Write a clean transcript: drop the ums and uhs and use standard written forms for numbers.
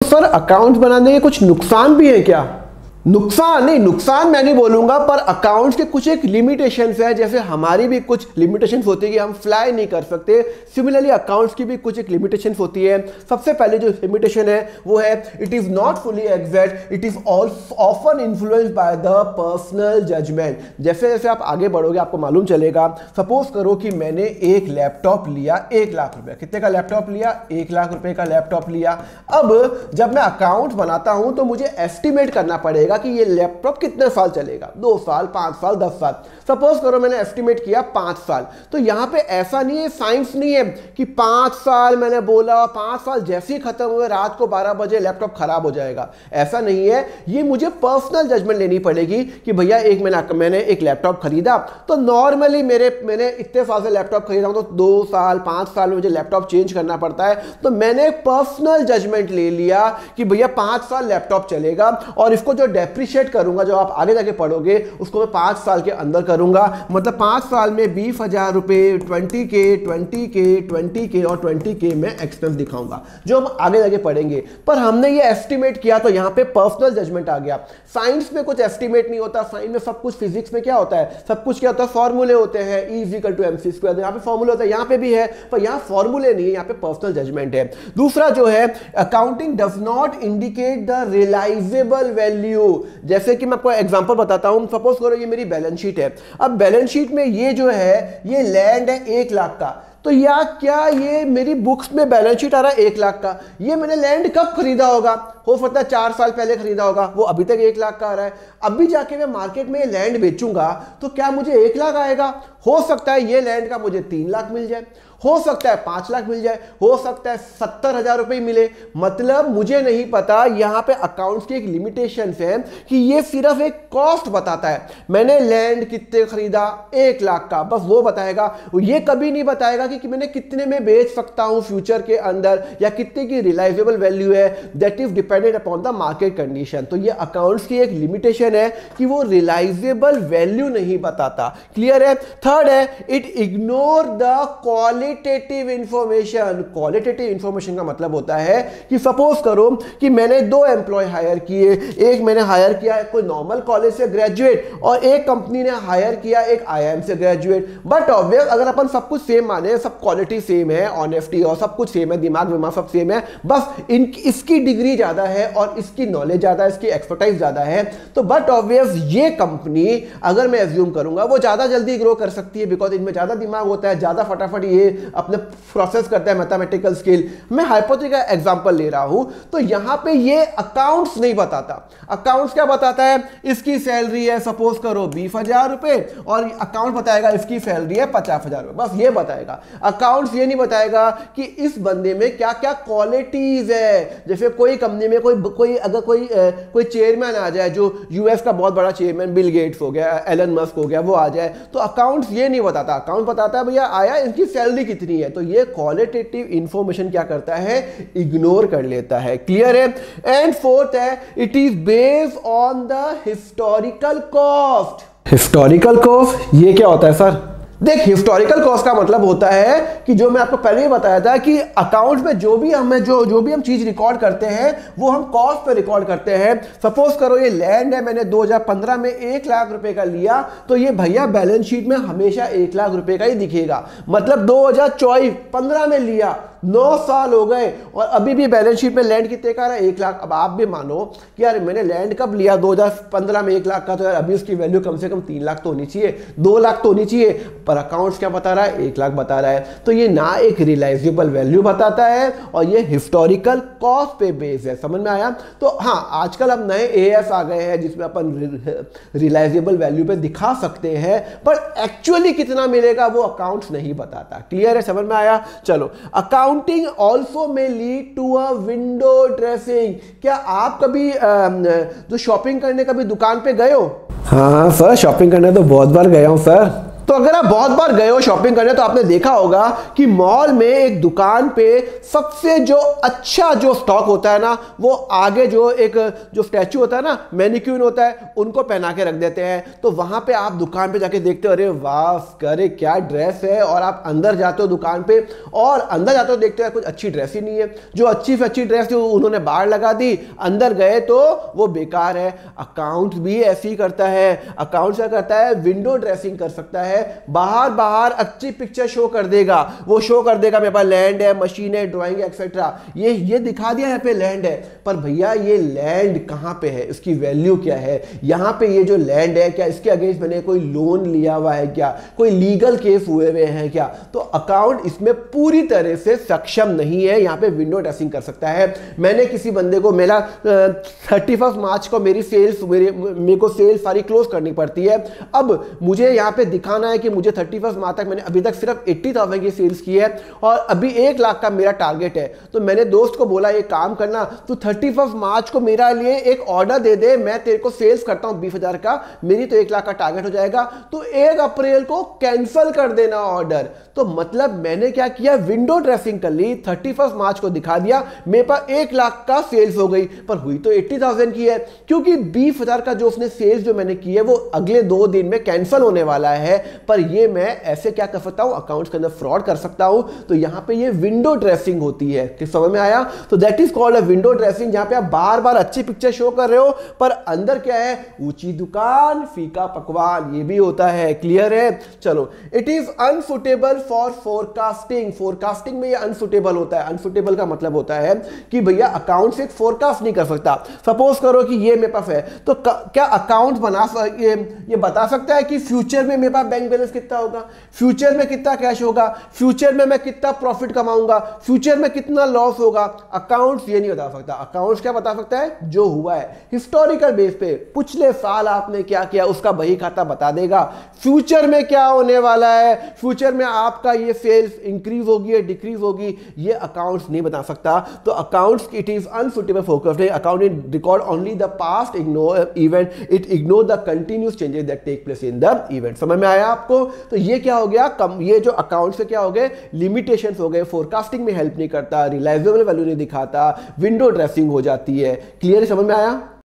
Sir account बनाने के कुछ नुकसान भी है क्या? नुकसान नहीं, नुकसान मैं नहीं बोलूंगा, पर अकाउंट्स के कुछ एक लिमिटेशंस है। जैसे हमारी भी कुछ लिमिटेशंस होती है कि हम फ्लाई नहीं कर सकते, सिमिलरली अकाउंट्स की भी कुछ एक लिमिटेशंस होती है। सबसे पहले जो लिमिटेशन है वो है it is not fully exact, it is often influenced by the personal judgement. जैसे जैसे आप आगे बढ़ोगे आपको मालूम चलेगा। सपोज करो कि मैंने एक लैपटॉप लिया 1 लाख रुपए, कितने का लैपटॉप लिया? 1 लाख रुपए का लैपटॉप लिया। अब जब मैं अकाउंट बनाता हूं तो मुझे एस्टिमेट करना पड़ेगा कि ये लैपटॉप कितने साल चलेगा, 2 साल, 5 साल, 10 साल। सपोज करो मैंने एस्टिमेट किया 5 साल, तो यहां पे ऐसा नहीं है, साइंस नहीं है कि 5 साल मैंने बोला, 5 साल जैसे ही खत्म हुए रात को 12 बजे लैपटॉप खराब हो जाएगा, ऐसा नहीं है। ये मुझे पर्सनल जजमेंट लेनी पड़ेगी कि भैया मैंने एक लैपटॉप खरीदा, तो नॉर्मली मैंने इतने साल से लैपटॉप खरीदा हूं, तो 2 साल 5 साल में मुझे लैपटॉप चेंज करना पड़ता है। तो मैंने एक पर्सनल जजमेंट ले लिया कि भैया 5 साल लैपटॉप चलेगा, और इसको जो डेप्रिशिएट करूंगा, जो आप आगे जाके पढ़ोगे, उसको मैं 5 साल के अंदर करूंगा। मतलब 5 साल में 20,000 रुपए, 20K, 20K, 20K और 20K में एक्सपेंस दिखाऊंगा, जो हम आगे जाके पढ़ेंगे। पर हमने ये एस्टिमेट किया तो यहां पे पर्सनल जजमेंट आ गया। साइंस में कुछ एस्टिमेट नहीं होता, साइंस में सब कुछ, फिजिक्स में क्या होता है, सब कुछ क्या होता है, फॉर्मूले होते हैं, E = mc²। यहाँ पे फॉर्मूले होता है, यहाँ पे भी है, पर यहाँ फॉर्मूले नहीं है, यहाँ पे पर्सनल जजमेंट है। दूसरा जो है, accounting does not indicate the realisable value. जैसे कि मैं आपको एग्जांपल बताता हूं, सपोज करो ये मेरी बैलेंस शीट है। अब बैलेंस शीट में ये जो है, ये लैंड है 1 लाख का, तो या क्या ये मेरी बुक्स में बैलेंस शीट आ रहा है 1 लाख का? ये मैंने लैंड कब खरीदा होगा? हो सकता है 4 साल पहले खरीदा होगा, वो अभी तक 1 लाख का आ रहा है। अभी जाके मैं मार्केट में ये लैंड बेचूंगा तो क्या मुझे 1 लाख आएगा? हो सकता है ये लैंड का मुझे 3 लाख मिल जाए, हो सकता है 5 लाख मिल जाए, हो सकता है 70,000 रुपए मिले। मतलब मुझे नहीं पता। यहां पे अकाउंट्स की एक लिमिटेशन है कि ये सिर्फ एक कॉस्ट बताता है। मैंने लैंड कितने खरीदा, 1 लाख का, बस वो बताएगा। ये कभी नहीं बताएगा कि मैंने कितने में बेच सकता हूं फ्यूचर के अंदर, या कितने की रिलाइजेबल वैल्यू है। That is dependent upon the market condition. तो ये अकाउंट्स की एक लिमिटेशन है कि वो रिलाइजेबल वैल्यू नहीं बताता। क्लियर है? थर्ड है, it ignore the qualitative information. Qualitative information का मतलब होता है कि सपोज करो कि मैंने 2 एम्प्लॉय हायर किए, एक मैंने हायर किया कोई नॉर्मल कॉलेज से ग्रेजुएट, और एक कंपनी ने हायर किया एक IIM से ग्रेजुएट। बट ऑब्वियस अगर अपन सब कुछ सेम माने, सब क्वालिटी सेम है, ऑनेस्टी और सब कुछ सेम है, दिमाग विमाग सब सेम है, बस इसकी डिग्री ज्यादा है और इसकी नॉलेज ज्यादा है, इसकी एक्सपर्टाइज ज्यादा है, तो बट ऑब्वियस ये कंपनी, अगर मैं एज्यूम करूंगा, वो ज्यादा जल्दी ग्रो कर सकती है, बिकॉज इनमें ज्यादा दिमाग होता है, ज्यादा फटाफट ये अपने प्रोसेस करता है मैथमेटिकल स्किल। मैं हाइपोथेटिकल का एग्जांपल ले रहा हूं, तो यहां पे ये अकाउंट्स नहीं बताता। अकाउंट्स क्या बताता है? इसकी सैलरी है सपोज करो 20,000 रुपए, और अकाउंट बताएगा इसकी सैलरी है 50,000 रुपए, बस ये बताएगा। अकाउंट्स ये नहीं बताएगा कि इस बंदे में क्या क्या क्वालिटीज है। जैसे कोई कंपनी में कोई चेयरमैन आ जाए, जो यूएस का बहुत बड़ा चेयरमैन बिल गेट्स हो गया, एलन मस्क हो गया, वो आ जाए, तो अकाउंट्स ये नहीं बताता। अकाउंट बताता है भैया आया, इनकी सैलरी कितनी है। तो ये क्वालिटेटिव इंफॉर्मेशन क्या करता है? इग्नोर कर लेता है। क्लियर है? एंड फोर्थ है, it is based on the historical cost. Historical cost ये क्या होता है सर? देख, हिस्टोरिकल कॉस्ट का मतलब होता है कि जो मैं आपको पहले ही बताया था कि अकाउंट्स में जो भी हम चीज रिकॉर्ड करते हैं वो हम कॉस्ट पे रिकॉर्ड करते हैं। सपोज करो ये लैंड है, मैंने 2015 में 1 लाख रुपए का लिया, तो ये भैया बैलेंस शीट में हमेशा 1 लाख रुपए का ही दिखेगा। मतलब 2015 में लिया, 9 साल हो गए, और अभी भी बैलेंस शीट में लैंड कितने का है? 1 लाख। अब आप भी मानो कि यार मैंने लैंड कब लिया? 2015 में 1 लाख का, तो यार अभी उसकी वैल्यू कम से कम 3 लाख तो होनी चाहिए, 2 लाख तो होनी चाहिए, पर अकाउंट्स क्या बता रहा है? 1 लाख बता रहा है। तो ये ना एक रियलाइजेबल वैल्यू बताता है, और ये हिस्टोरिकल कॉस्ट पे बेस है। समझ में आया? तो हाँ, आजकल अब नए AS आ गए हैं जिसमें अपन रियलाइजेबल वैल्यू पे दिखा सकते हैं, पर एक्चुअली कितना मिलेगा वो अकाउंट्स नहीं बताता। क्लियर है? समझ में आया? चलो, अकाउंटिंग ऑल्सो में lead to a window dressing. क्या आप कभी जो शॉपिंग करने कभी दुकान पे गए हो? हाँ सर, शॉपिंग करने तो बहुत बार गया हूं सर। तो अगर आप बहुत बार गए हो शॉपिंग करने तो आपने देखा होगा कि मॉल में एक दुकान पे सबसे जो अच्छा जो स्टॉक होता है ना, वो आगे जो एक जो स्टैचू होता है ना, मैनिक्यून होता है, उनको पहना के रख देते हैं। तो वहां पे आप दुकान पे जाके देखते हो, अरे वाह अरे क्या ड्रेस है, और आप अंदर जाते हो दुकान पे और अंदर जाते हो देखते हो कुछ अच्छी ड्रेस ही नहीं है, जो अच्छी से अच्छी ड्रेस जो उन्होंने बाहर लगा दी, अंदर गए तो वो बेकार है। अकाउंट भी ऐसे ही करता है। अकाउंट क्या करता है, विंडो ड्रेसिंग कर सकता है, बाहर बाहर अच्छी पिक्चर शो कर देगा, वो शो कर देगा मेरे पास लैंड है, मशीन है, ड्राइंग एक्सेट्रा, ये दिखा दिया यहाँ पे लैंड है, पर भैया ये लैंड कहाँ पे है, इसकी वैल्यू क्या है, यहाँ पे ये जो लैंड है क्या इसके अगेंस्ट मैंने कोई लोन लिया हुआ है क्या, कोई लीगल केस हुए हुए हैं क्या। तो अकाउंट इसमें पूरी तरह से सक्षम नहीं है, यहाँ पे विंडो ड्रेसिंग कर सकता है। मैंने किसी बंदे को, मेरा 31 मार्च को मेरी सेल्स मेरे को सेल्स सारी क्लोज करनी पड़ती है। अब मुझे यहाँ पे दिखाना है कि मुझे 31 मार्च तक मैंने अभी तक सिर्फ 80,000 की सेल्स की है और अभी 1 लाख का मेरा टारगेट है। तो मैंने दोस्त को बोला ये काम करना, तो 31 मार्च को मेरा लिए एक ऑर्डर दे दे, मैं तेरे को सेल्स करता हूं 20,000 का, मेरी तो 1 लाख का टारगेट हो जाएगा। तो 1 अप्रैल को कैंसिल कर देना ऑर्डर। तो मतलब मैंने क्या किया, विंडो ड्रेसिंग कर ली, 31 मार्च को दिखा दिया, मेरे पास 1 लाख का सेल्स हो गई, पर हुई तो 80,000 की है, क्योंकि 20,000 का जो उसने सेल्स जो मैंने की है वो अगले 2 दिन में कैंसिल होने वाला है। पर ये मैं ऐसे क्या कर सकता हूं, अकाउंट्स के अंदर फ्रॉड कर सकता हूं। तो यहां पे ये विंडो ड्रेसिंग होती है, किस समझ में आया। तो that is called a window dressing, जहां पे आप बार बार अच्छी पिक्चर शो कर रहे हो पर अंदर क्या है, ऊंची दुकान फीका पकवान, ये भी होता है। क्लियर है। चलो, it is unsuitable for forecasting. Forecasting में ये अनसुटेबल होता है। अनसुटेबल का मतलब होता है कि भैया अकाउंट से फोरकास्ट नहीं कर सकता। सपोज करो कि ये मेरे पास है, तो क्या अकाउंट ये बता सकता है कि फ्यूचर में मेरे पास बैंक बैलेंस कितना होगा, फ्यूचर में कितना कैश होगा, फ्यूचर में मैं कितना प्रॉफिट कमाऊंगा, फ्यूचर में कितना लॉस होगा। अकाउंट्स ये नहीं बता सकता। अकाउंट्स क्या बता सकता है, जो हुआ है हिस्टोरिकल बेस पे, पिछले साल आपने क्या किया उसका बही खाता बता देगा। फ्यूचर में क्या होने वाला है, फ्यूचर में आपका ये सेल्स इंक्रीज होगी या डिक्रीज होगी, ये अकाउंट्स नहीं बता सकता। तो accounts it is unsuitable forecast. Account record only the past ignore event, it ignore the continuous changes that take place in the event. समझ में आया आपको। तो ये क्या हो गया, ये जो अकाउंट से क्या हो गए, लिमिटेशंस हो गए, फोरकास्टिंग में हेल्प नहीं करता, रिलायबल वैल्यू नहीं दिखाता, विंडो ड्रेसिंग हो जाती है। क्लियर समझ में आया।